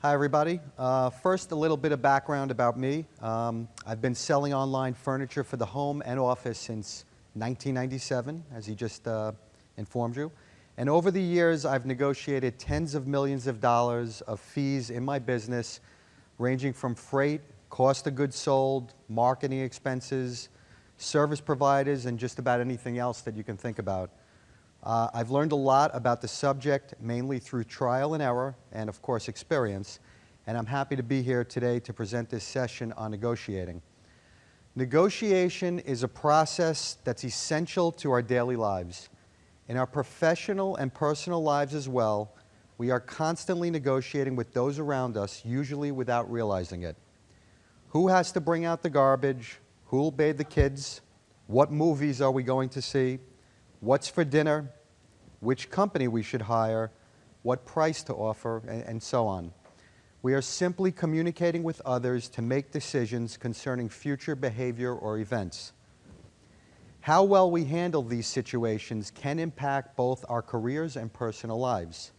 Hi, everybody. First, a little bit of background about me. I've been selling online furniture for the home and office since 1997, as he just informed you. And over the years, I've negotiated tens of millions of dollars of fees in my business, ranging from freight, cost of goods sold, marketing expenses, service providers, and just about anything else that you can think about. I've learned a lot about the subject, mainly through trial and error, and of course experience, and I'm happy to be here today to present this session on negotiating. Negotiation is a process that's essential to our daily lives. In our professional and personal lives as well, we are constantly negotiating with those around us, usually without realizing it. Who has to bring out the garbage? Who'll bathe the kids? What movies are we going to see? What's for dinner, which company we should hire, what price to offer, and so on. We are simply communicating with others to make decisions concerning future behavior or events. How well we handle these situations can impact both our careers and personal lives.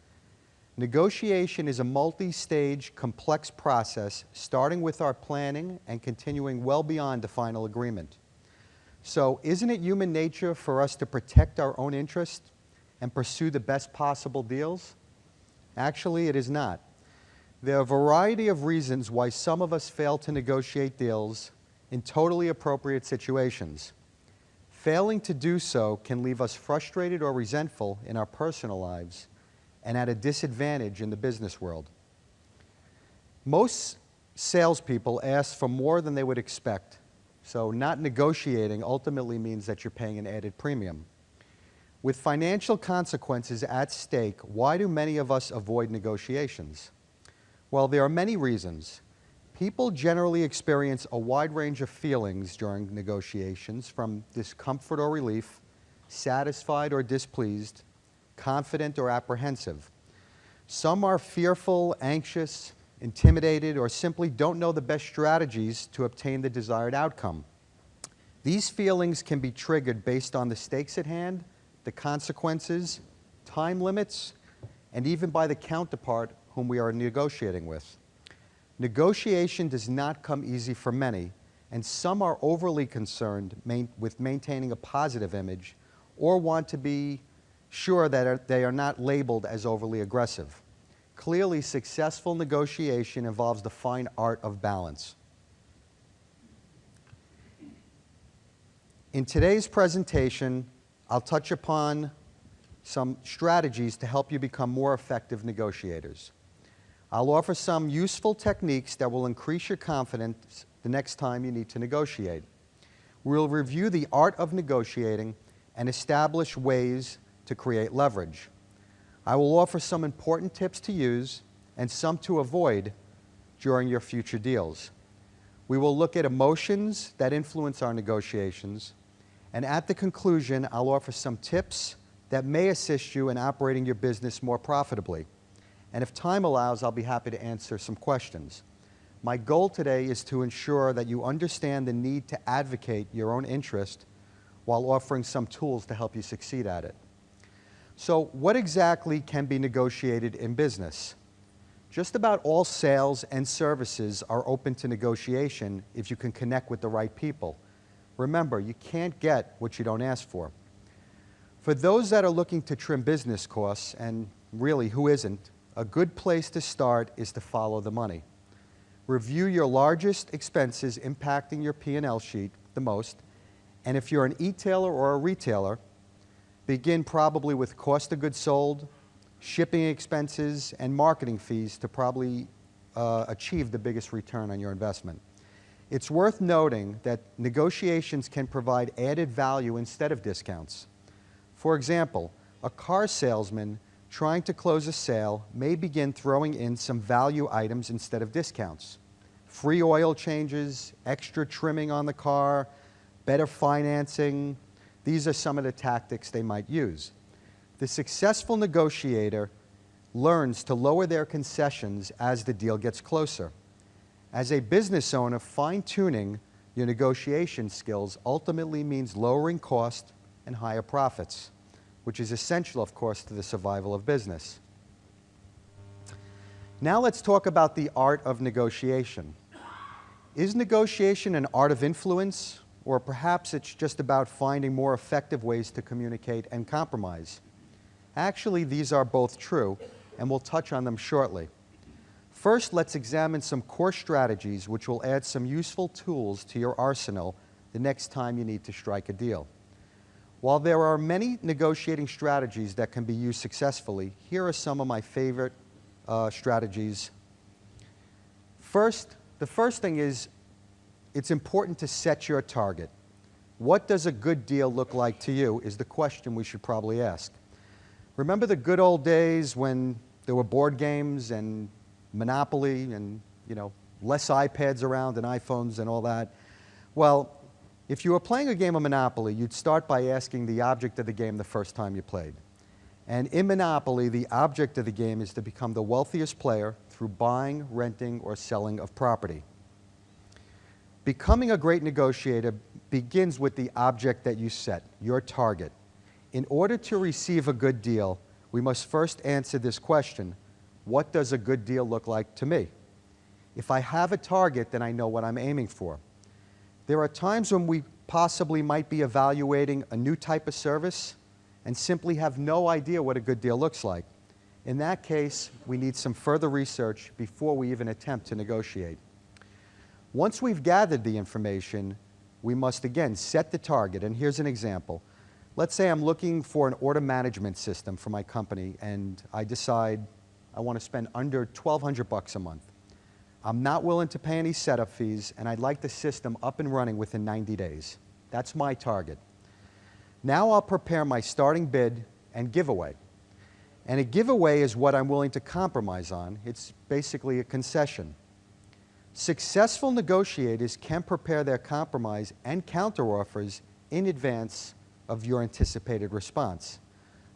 Negotiation is a multi-stage, complex process, starting with our planning and continuing well beyond the final agreement. So isn't it human nature for us to protect our own interest and pursue the best possible deals? Actually, it is not. There are a variety of reasons why some of us fail to negotiate deals in totally appropriate situations. Failing to do so can leave us frustrated or resentful in our personal lives and at a disadvantage in the business world. Most salespeople ask for more than they would expect. So not negotiating ultimately means that you're paying an added premium. With financial consequences at stake, why do many of us avoid negotiations? Well, there are many reasons. People generally experience a wide range of feelings during negotiations, from discomfort or relief, satisfied or displeased, confident or apprehensive. Some are fearful, anxious, intimidated, or simply don't know the best strategies to obtain the desired outcome. These feelings can be triggered based on the stakes at hand, the consequences, time limits, and even by the counterpart whom we are negotiating with. Negotiation does not come easy for many, and some are overly concerned with maintaining a positive image or want to be sure that they are not labeled as overly aggressive. Clearly, successful negotiation involves the fine art of balance. In today's presentation, I'll touch upon some strategies to help you become more effective negotiators. I'll offer some useful techniques that will increase your confidence the next time you need to negotiate. We'll review the art of negotiating and establish ways to create leverage. I will offer some important tips to use and some to avoid during your future deals. We will look at emotions that influence our negotiations, and at the conclusion, I'll offer some tips that may assist you in operating your business more profitably. And if time allows, I'll be happy to answer some questions. My goal today is to ensure that you understand the need to advocate your own interest while offering some tools to help you succeed at it. So what exactly can be negotiated in business? Just about all sales and services are open to negotiation if you can connect with the right people. Remember, you can't get what you don't ask for. For those that are looking to trim business costs, and really who isn't, a good place to start is to follow the money. Review your largest expenses impacting your P&L sheet the most, and if you're an e-tailer or a retailer, begin probably with cost of goods sold, shipping expenses, and marketing fees to probably achieve the biggest return on your investment. It's worth noting that negotiations can provide added value instead of discounts. For example, a car salesman trying to close a sale may begin throwing in some value items instead of discounts. Free oil changes, extra trimming on the car, better financing. These are some of the tactics they might use. The successful negotiator learns to lower their concessions as the deal gets closer. As a business owner, fine-tuning your negotiation skills ultimately means lowering cost and higher profits, which is essential, of course, to the survival of business. Now let's talk about the art of negotiation. Is negotiation an art of influence, or perhaps it's just about finding more effective ways to communicate and compromise? Actually, these are both true, and we'll touch on them shortly. First, let's examine some core strategies which will add some useful tools to your arsenal the next time you need to strike a deal. While there are many negotiating strategies that can be used successfully, here are some of my favorite strategies. First, the first thing is it's important to set your target. What does a good deal look like to you is the question we should probably ask. Remember the good old days when there were board games and Monopoly and, less iPads around and iPhones and all that? Well, if you were playing a game of Monopoly, you'd start by asking the object of the game the first time you played. And in Monopoly, the object of the game is to become the wealthiest player through buying, renting, or selling of property. Becoming a great negotiator begins with the object that you set, your target. In order to receive a good deal, we must first answer this question: what does a good deal look like to me? If I have a target, then I know what I'm aiming for. There are times when we possibly might be evaluating a new type of service and simply have no idea what a good deal looks like. In that case, we need some further research before we even attempt to negotiate. Once we've gathered the information, we must again set the target, and here's an example. Let's say I'm looking for an order management system for my company, and I decide I want to spend under $1,200 a month. I'm not willing to pay any setup fees, and I'd like the system up and running within 90 days. That's my target. Now I'll prepare my starting bid and giveaway. And a giveaway is what I'm willing to compromise on. It's basically a concession. Successful negotiators can prepare their compromise and counteroffers in advance of your anticipated response.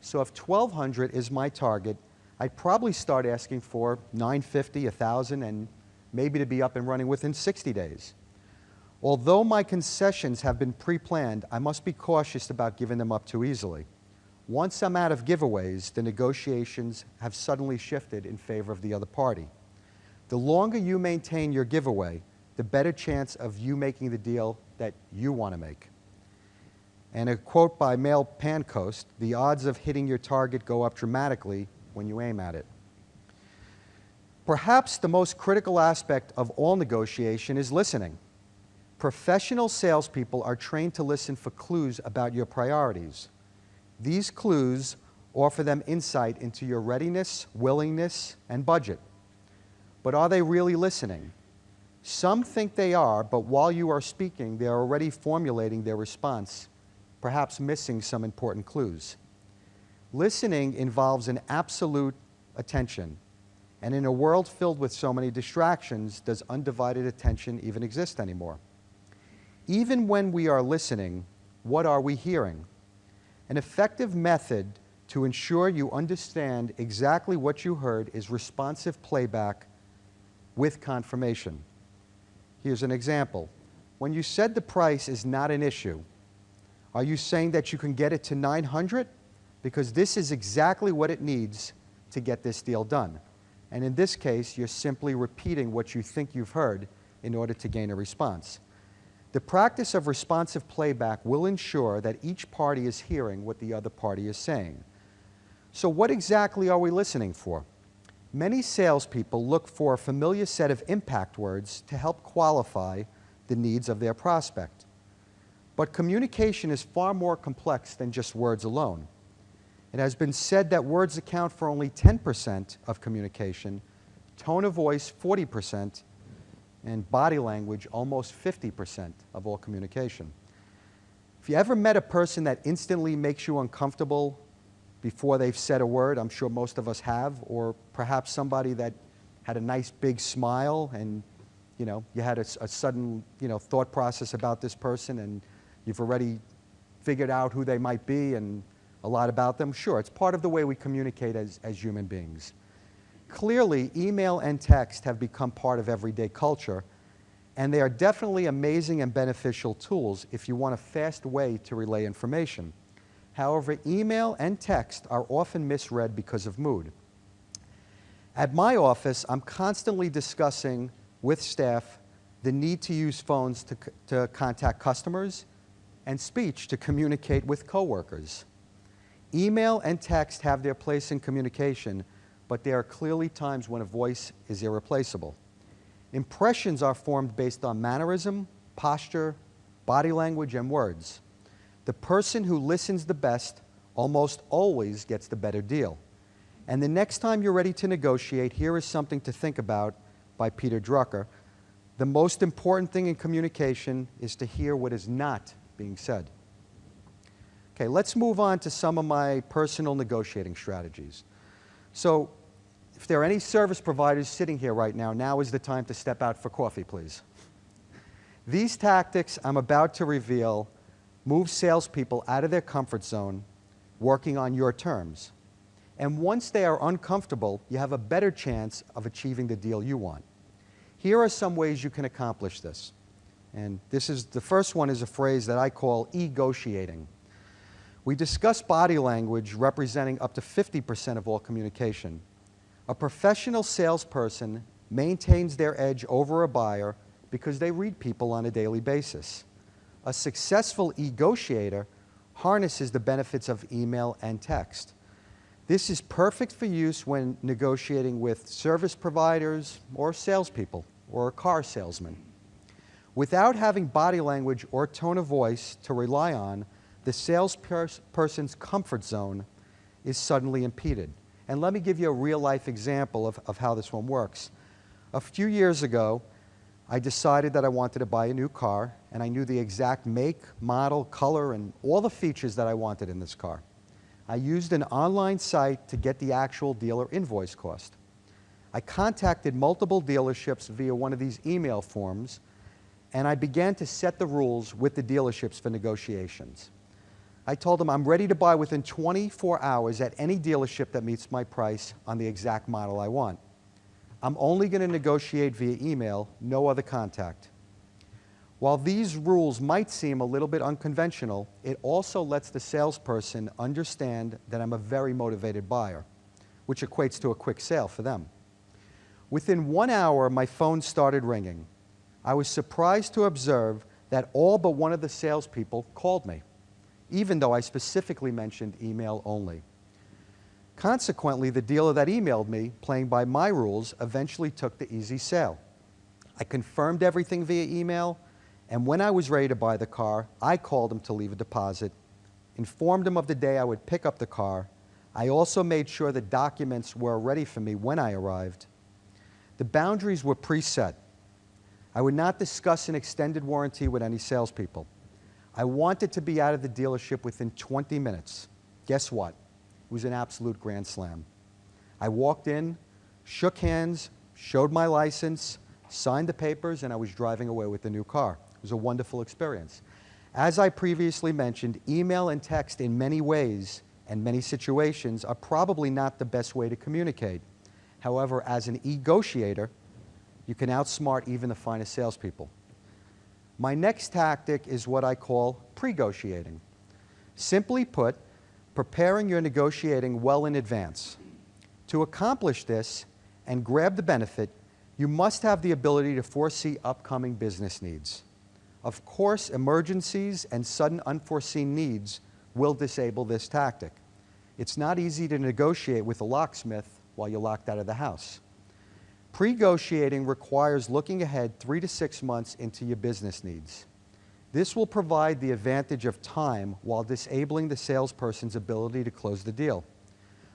So if $1,200 is my target, I'd probably start asking for $950, $1,000, and maybe to be up and running within 60 days. Although my concessions have been pre-planned, I must be cautious about giving them up too easily. Once I'm out of giveaways, the negotiations have suddenly shifted in favor of the other party. The longer you maintain your giveaway, the better chance of you making the deal that you want to make. And a quote by Male Pancoast: the odds of hitting your target go up dramatically when you aim at it. Perhaps the most critical aspect of all negotiation is listening. Professional salespeople are trained to listen for clues about your priorities. These clues offer them insight into your readiness, willingness, and budget. But are they really listening? Some think they are, but while you are speaking, they are already formulating their response, perhaps missing some important clues. Listening involves an absolute attention, and in a world filled with so many distractions, does undivided attention even exist anymore? Even when we are listening, what are we hearing? An effective method to ensure you understand exactly what you heard is responsive playback with confirmation. Here's an example. When you said the price is not an issue, are you saying that you can get it to $900? Because this is exactly what it needs to get this deal done. And in this case, you're simply repeating what you think you've heard in order to gain a response. The practice of responsive playback will ensure that each party is hearing what the other party is saying. So what exactly are we listening for? Many salespeople look for a familiar set of impact words to help qualify the needs of their prospect. But communication is far more complex than just words alone. It has been said that words account for only 10% of communication, tone of voice 40%, and body language almost 50% of all communication. If you ever met a person that instantly makes you uncomfortable before they've said a word, I'm sure most of us have, or perhaps somebody that had a nice big smile and you had a sudden thought process about this person and you've already figured out who they might be and a lot about them. Sure, it's part of the way we communicate as human beings. Clearly, email and text have become part of everyday culture, and they are definitely amazing and beneficial tools if you want a fast way to relay information. However, email and text are often misread because of mood. At my office, I'm constantly discussing with staff the need to use phones to contact customers and speech to communicate with coworkers. Email and text have their place in communication, but there are clearly times when a voice is irreplaceable. Impressions are formed based on mannerism, posture, body language, and words. The person who listens the best almost always gets the better deal. And the next time you're ready to negotiate, here is something to think about by Peter Drucker. The most important thing in communication is to hear what is not being said. Okay, let's move on to some of my personal negotiating strategies. So, if there are any service providers sitting here right now, now is the time to step out for coffee, please. These tactics I'm about to reveal move salespeople out of their comfort zone, working on your terms. And once they are uncomfortable, you have a better chance of achieving the deal you want. Here are some ways you can accomplish this. And the first one is a phrase that I call e-gotiating. We discuss body language representing up to 50% of all communication. A professional salesperson maintains their edge over a buyer because they read people on a daily basis. A successful e-gotiator harnesses the benefits of email and text. This is perfect for use when negotiating with service providers or salespeople or a car salesman. Without having body language or tone of voice to rely on, the salesperson's comfort zone is suddenly impeded. And let me give you a real-life example of how this one works. A few years ago, I decided that I wanted to buy a new car, and I knew the exact make, model, color, and all the features that I wanted in this car. I used an online site to get the actual dealer invoice cost. I contacted multiple dealerships via one of these email forms, and I began to set the rules with the dealerships for negotiations. I told them I'm ready to buy within 24 hours at any dealership that meets my price on the exact model I want. I'm only going to negotiate via email, no other contact. While these rules might seem a little bit unconventional, it also lets the salesperson understand that I'm a very motivated buyer, which equates to a quick sale for them. Within 1 hour, my phone started ringing. I was surprised to observe that all but one of the salespeople called me, even though I specifically mentioned email only. Consequently, the dealer that emailed me, playing by my rules, eventually took the easy sale. I confirmed everything via email, and when I was ready to buy the car, I called him to leave a deposit, informed him of the day I would pick up the car. I also made sure the documents were ready for me when I arrived. The boundaries were preset. I would not discuss an extended warranty with any salespeople. I wanted to be out of the dealership within 20 minutes. Guess what? It was an absolute grand slam. I walked in, shook hands, showed my license, signed the papers, and I was driving away with the new car. It was a wonderful experience. As I previously mentioned, email and text in many ways and many situations are probably not the best way to communicate. However, as an e-gotiator, you can outsmart even the finest salespeople. My next tactic is what I call pre-gotiating. Simply put, preparing your negotiating well in advance. To accomplish this and grab the benefit, you must have the ability to foresee upcoming business needs. Of course, emergencies and sudden unforeseen needs will disable this tactic. It's not easy to negotiate with a locksmith while you're locked out of the house. Pre-negotiating requires looking ahead 3 to 6 months into your business needs. This will provide the advantage of time while disabling the salesperson's ability to close the deal.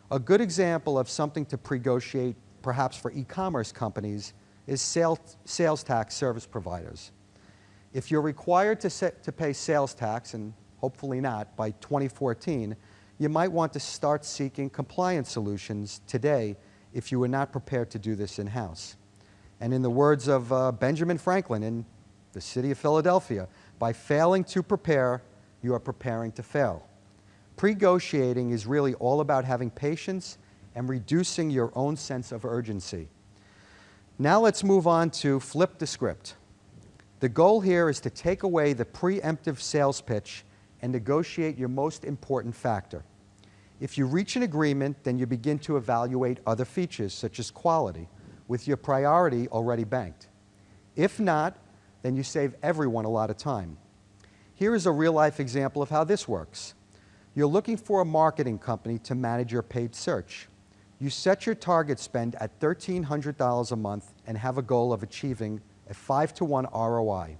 A good example of something to pre-negotiate, perhaps for e-commerce companies, is sales tax service providers. If you're required to pay sales tax, and hopefully not, by 2014, you might want to start seeking compliance solutions today if you were not prepared to do this in-house. And in the words of Benjamin Franklin in the city of Philadelphia, by failing to prepare, you are preparing to fail. Pre-negotiating is really all about having patience and reducing your own sense of urgency. Now let's move on to flip the script. The goal here is to take away the preemptive sales pitch and negotiate your most important factor. If you reach an agreement, then you begin to evaluate other features, such as quality, with your priority already banked. If not, then you save everyone a lot of time. Here is a real-life example of how this works. You're looking for a marketing company to manage your paid search. You set your target spend at $1,300 a month and have a goal of achieving a 5-to-1 ROI.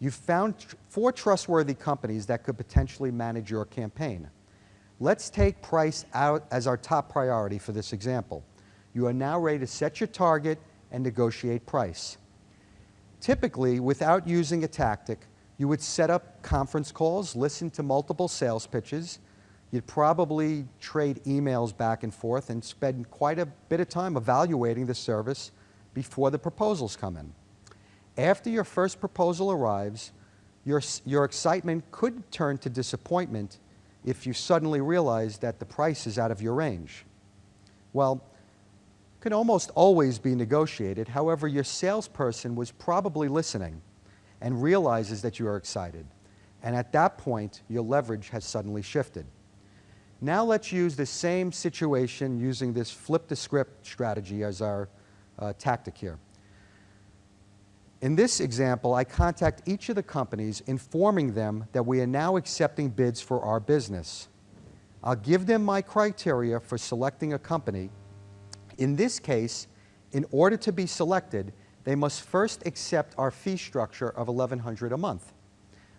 You've found 4 trustworthy companies that could potentially manage your campaign. Let's take price out as our top priority for this example. You are now ready to set your target and negotiate price. Typically, without using a tactic, you would set up conference calls, listen to multiple sales pitches. You'd probably trade emails back and forth and spend quite a bit of time evaluating the service before the proposals come in. After your first proposal arrives, your excitement could turn to disappointment if you suddenly realize that the price is out of your range. Well, it can almost always be negotiated. However, your salesperson was probably listening and realizes that you are excited. And at that point, your leverage has suddenly shifted. Now let's use the same situation using this flip the script strategy as our tactic here. In this example, I contact each of the companies, informing them that we are now accepting bids for our business. I'll give them my criteria for selecting a company. In this case, in order to be selected, they must first accept our fee structure of $1,100 a month.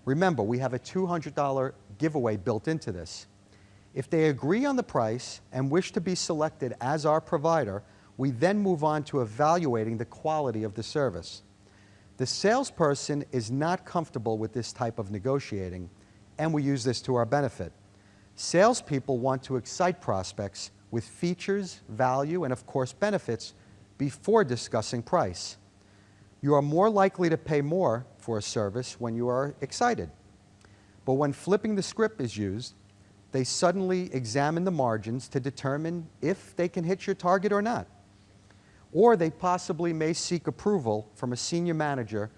Remember, we have a $200 giveaway built into this. If they agree on the price and wish to be selected as our provider, we then move on to evaluating the quality of the service. The salesperson is not comfortable with this type of negotiating, and we use this to our benefit. Salespeople want to excite prospects with features, value, and of course benefits before discussing price. You are more likely to pay more for a service when you are excited. But when flipping the script is used, they suddenly examine the margins to determine if they can hit your target or not. Or they possibly may seek approval from a senior manager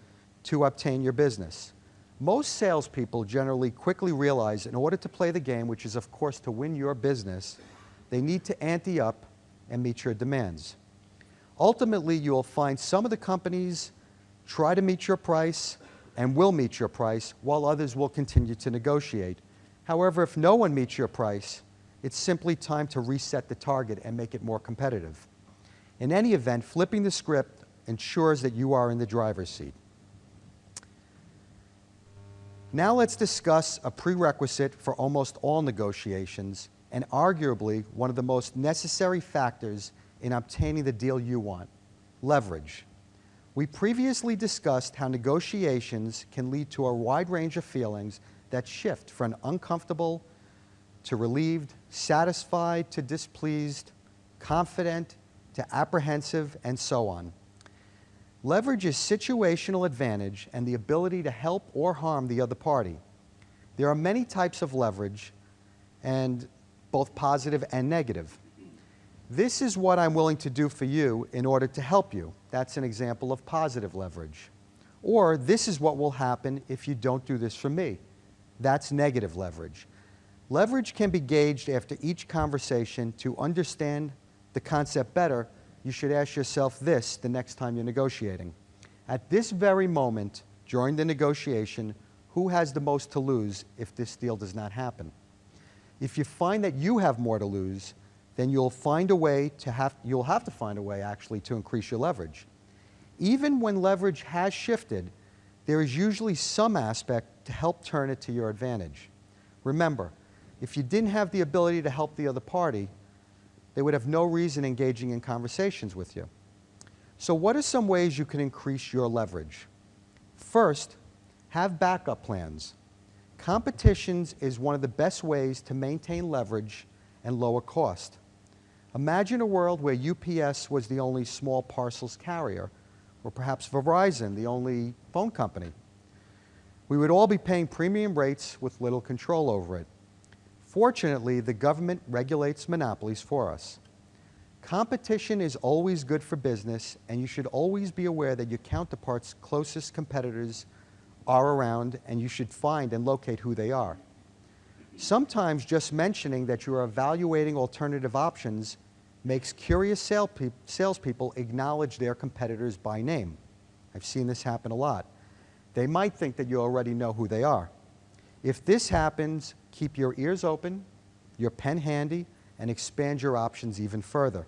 to obtain your business. Most salespeople generally quickly realize in order to play the game, which is of course to win your business, they need to ante up and meet your demands. Ultimately, you'll find some of the companies try to meet your price and will meet your price, while others will continue to negotiate. However, if no one meets your price, it's simply time to reset the target and make it more competitive. In any event, flipping the script ensures that you are in the driver's seat. Now let's discuss a prerequisite for almost all negotiations, and arguably one of the most necessary factors in obtaining the deal you want: leverage. We previously discussed how negotiations can lead to a wide range of feelings that shift from uncomfortable to relieved, satisfied to displeased, confident to apprehensive, and so on. Leverage is situational advantage and the ability to help or harm the other party. There are many types of leverage, and both positive and negative. This is what I'm willing to do for you in order to help you. That's an example of positive leverage. Or this is what will happen if you don't do this for me. That's negative leverage. Leverage can be gauged after each conversation. To understand the concept better, you should ask yourself this the next time you're negotiating. At this very moment, during the negotiation, who has the most to lose if this deal does not happen? If you find that you have more to lose, then you'll have to find a way actually to increase your leverage. Even when leverage has shifted, there is usually some aspect to help turn it to your advantage. Remember, if you didn't have the ability to help the other party, they would have no reason engaging in conversations with you. So what are some ways you can increase your leverage? First, have backup plans. Competitions is one of the best ways to maintain leverage and lower cost. Imagine a world where UPS was the only small parcels carrier, or perhaps Verizon, the only phone company. We would all be paying premium rates with little control over it. Fortunately, the government regulates monopolies for us. Competition is always good for business, and you should always be aware that your counterpart's closest competitors are around, and you should find and locate who they are. Sometimes just mentioning that you are evaluating alternative options makes curious salespeople acknowledge their competitors by name. I've seen this happen a lot. They might think that you already know who they are. If this happens, keep your ears open, your pen handy, and expand your options even further.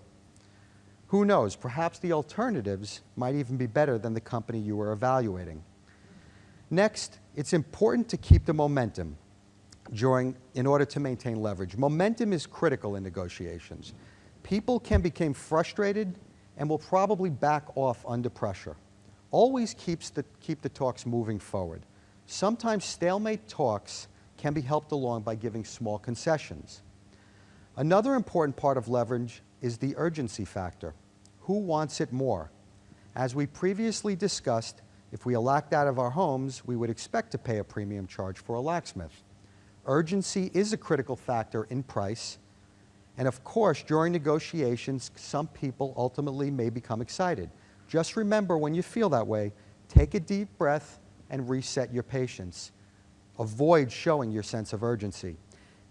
Who knows, perhaps the alternatives might even be better than the company you are evaluating. Next, it's important to keep the momentum in order to maintain leverage. Momentum is critical in negotiations. People can become frustrated and will probably back off under pressure. Always keep the talks moving forward. Sometimes stalemate talks can be helped along by giving small concessions. Another important part of leverage is the urgency factor. Who wants it more? As we previously discussed, if we are locked out of our homes, we would expect to pay a premium charge for a locksmith. Urgency is a critical factor in price, and of course, during negotiations, some people ultimately may become excited. Just remember, when you feel that way, take a deep breath and reset your patience. Avoid showing your sense of urgency.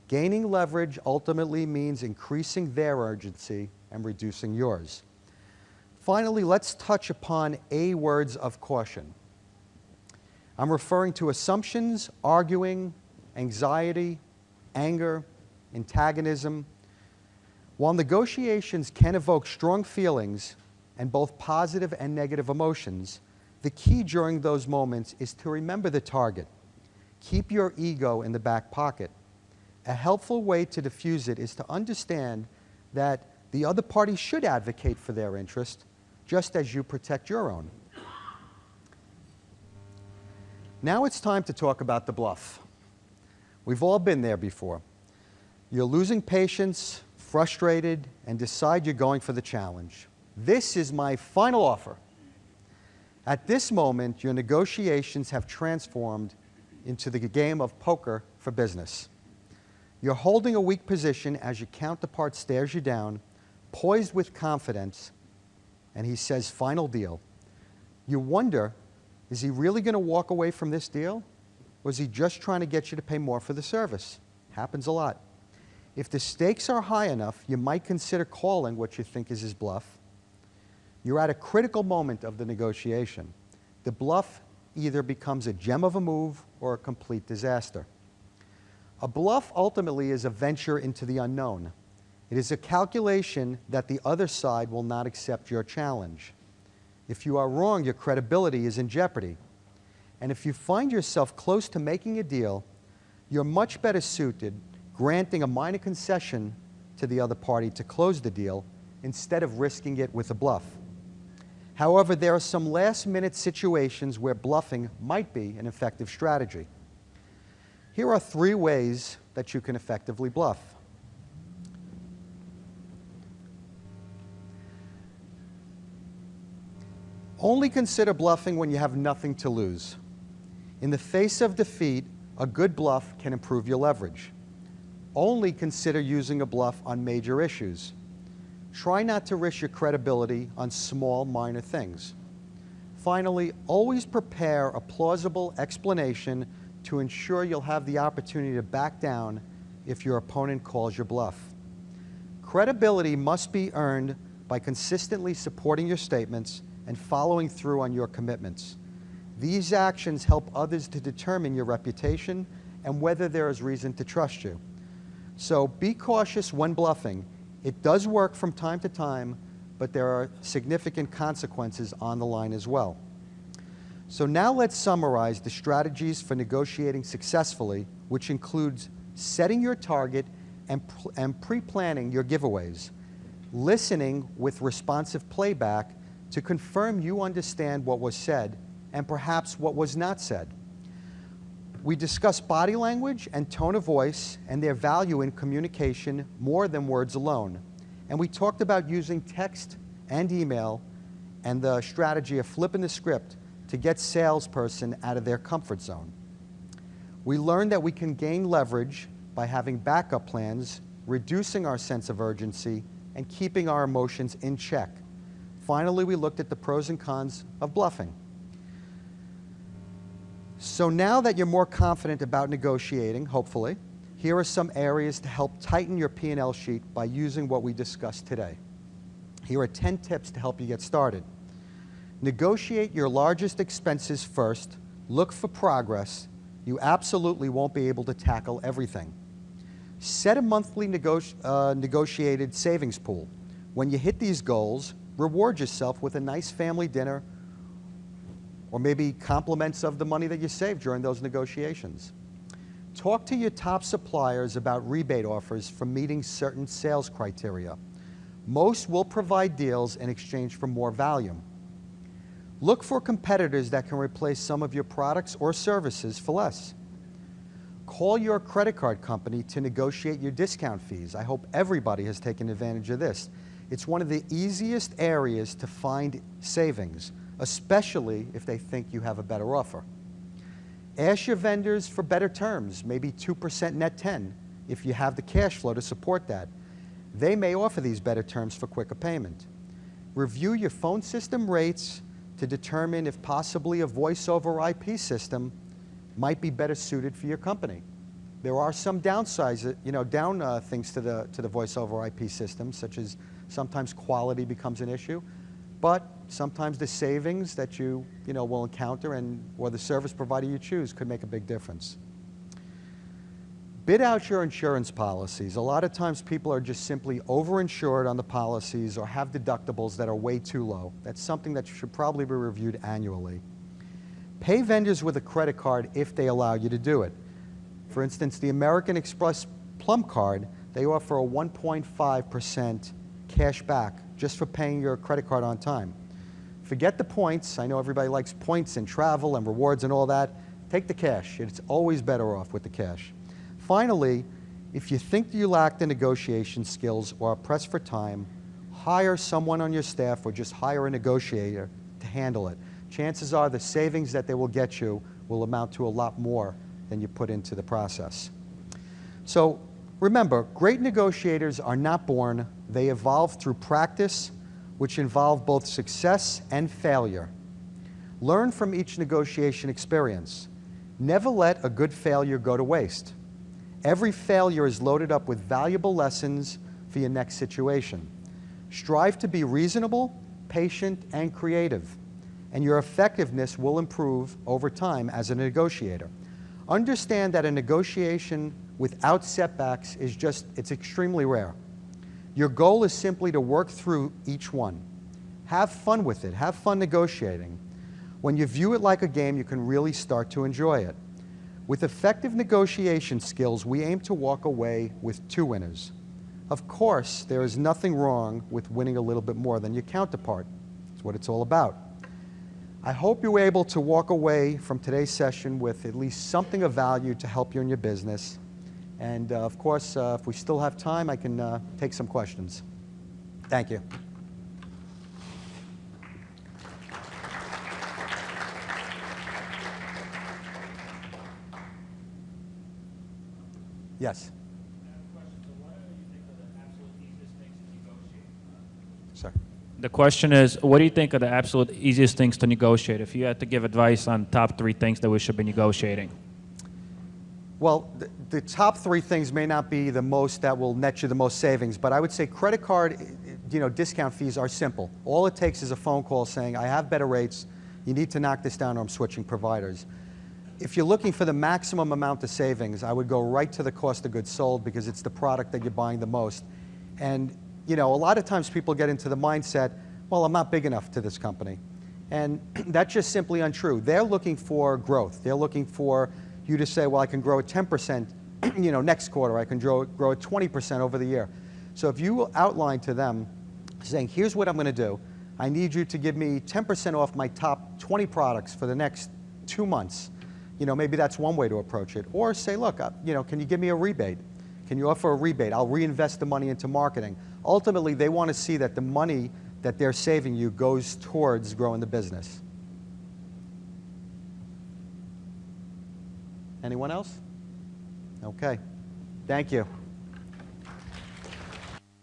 Gaining leverage ultimately means increasing their urgency and reducing yours. Finally, let's touch upon A words of caution. I'm referring to assumptions, arguing, anxiety, anger, antagonism. While negotiations can evoke strong feelings and both positive and negative emotions, the key during those moments is to remember the target. Keep your ego in the back pocket. A helpful way to diffuse it is to understand that the other party should advocate for their interest, just as you protect your own. Now it's time to talk about the bluff. We've all been there before. You're losing patience, frustrated, and decide you're going for the challenge. This is my final offer. At this moment, your negotiations have transformed into the game of poker for business. You're holding a weak position as your counterpart stares you down, poised with confidence, and he says, "Final deal." You wonder, is he really going to walk away from this deal? Or is he just trying to get you to pay more for the service? Happens a lot. If the stakes are high enough, you might consider calling what you think is his bluff. You're at a critical moment of the negotiation. The bluff either becomes a gem of a move or a complete disaster. A bluff ultimately is a venture into the unknown. It is a calculation that the other side will not accept your challenge. If you are wrong, your credibility is in jeopardy. And if you find yourself close to making a deal, you're much better suited granting a minor concession to the other party to close the deal instead of risking it with a bluff. However, there are some last-minute situations where bluffing might be an effective strategy. Here are 3 ways that you can effectively bluff. Only consider bluffing when you have nothing to lose. In the face of defeat, a good bluff can improve your leverage. Only consider using a bluff on major issues. Try not to risk your credibility on small, minor things. Finally, always prepare a plausible explanation to ensure you'll have the opportunity to back down if your opponent calls your bluff. Credibility must be earned by consistently supporting your statements and following through on your commitments. These actions help others to determine your reputation and whether there is reason to trust you. So be cautious when bluffing. It does work from time to time, but there are significant consequences on the line as well. So now let's summarize the strategies for negotiating successfully, which includes setting your target and pre-planning your giveaways, listening with responsive playback to confirm you understand what was said and perhaps what was not said. We discussed body language and tone of voice and their value in communication more than words alone. And we talked about using text and email and the strategy of flipping the script to get salesperson out of their comfort zone. We learned that we can gain leverage by having backup plans, reducing our sense of urgency, and keeping our emotions in check. Finally, we looked at the pros and cons of bluffing. So now that you're more confident about negotiating, hopefully, Here are some areas to help tighten your P&L sheet by using what we discussed today. Here are 10 tips to help you get started. Negotiate your largest expenses first. Look for progress. You absolutely won't be able to tackle everything. Set a monthly negotiated savings pool. When you hit these goals, reward yourself with a nice family dinner or maybe compliments of the money that you saved during those negotiations. Talk to your top suppliers about rebate offers for meeting certain sales criteria. Most will provide deals in exchange for more value. Look for competitors that can replace some of your products or services for less. Call your credit card company to negotiate your discount fees. I hope everybody has taken advantage of this. It's one of the easiest areas to find savings, especially if they think you have a better offer. Ask your vendors for better terms, maybe 2% net 10, if you have the cash flow to support that. They may offer these better terms for quicker payment. Review your phone system rates to determine if possibly a voice over IP system might be better suited for your company. There are some downsides, things to the voice over IP system, such as sometimes quality becomes an issue, but sometimes the savings that you will encounter or the service provider you choose could make a big difference. Bid out your insurance policies. A lot of times people are just simply overinsured on the policies or have deductibles that are way too low. That's something that should probably be reviewed annually. Pay vendors with a credit card if they allow you to do it. For instance, the American Express Plum Card, they offer a 1.5% cash back just for paying your credit card on time. Forget the points. I know everybody likes points and travel and rewards and all that. Take the cash. It's always better off with the cash. Finally, if you think you lack the negotiation skills or are pressed for time, hire someone on your staff or just hire a negotiator to handle it. Chances are the savings that they will get you will amount to a lot more than you put into the process. So remember, great negotiators are not born. They evolve through practice, which involve both success and failure. Learn from each negotiation experience. Never let a good failure go to waste. Every failure is loaded up with valuable lessons for your next situation. Strive to be reasonable, patient, and creative, and your effectiveness will improve over time as a negotiator. Understand that a negotiation without setbacks it's extremely rare. Your goal is simply to work through each one. Have fun with it. Have fun negotiating. When you view it like a game, you can really start to enjoy it. With effective negotiation skills, we aim to walk away with 2 winners. Of course, there is nothing wrong with winning a little bit more than your counterpart. That's what it's all about. I hope you were able to walk away from today's session with at least something of value to help you in your business. And of course, if we still have time, I can take some questions. Thank you. Yes. I have a question. So what do you think are the absolute easiest things to negotiate? Sir. The question is, what do you think are the absolute easiest things to negotiate? If you had to give advice on top 3 things that we should be negotiating. Well, the top 3 things may not be the most that will net you the most savings, but I would say credit card, discount fees are simple. All it takes is a phone call saying, I have better rates, you need to knock this down or I'm switching providers. If you're looking for the maximum amount of savings, I would go right to the cost of goods sold because it's the product that you're buying the most. And a lot of times people get into the mindset, well, I'm not big enough to this company. And that's just simply untrue. They're looking for growth. They're looking for you to say, well, I can grow at 10%, next quarter. I can grow at 20% over the year. So if you outline to them saying, here's what I'm going to do. I need you to give me 10% off my top 20 products for the next 2 months. Maybe that's one way to approach it. Or say, look, can you give me a rebate? Can you offer a rebate? I'll reinvest the money into marketing. Ultimately, they want to see that the money that they're saving you goes towards growing the business. Anyone else? Okay. Thank you.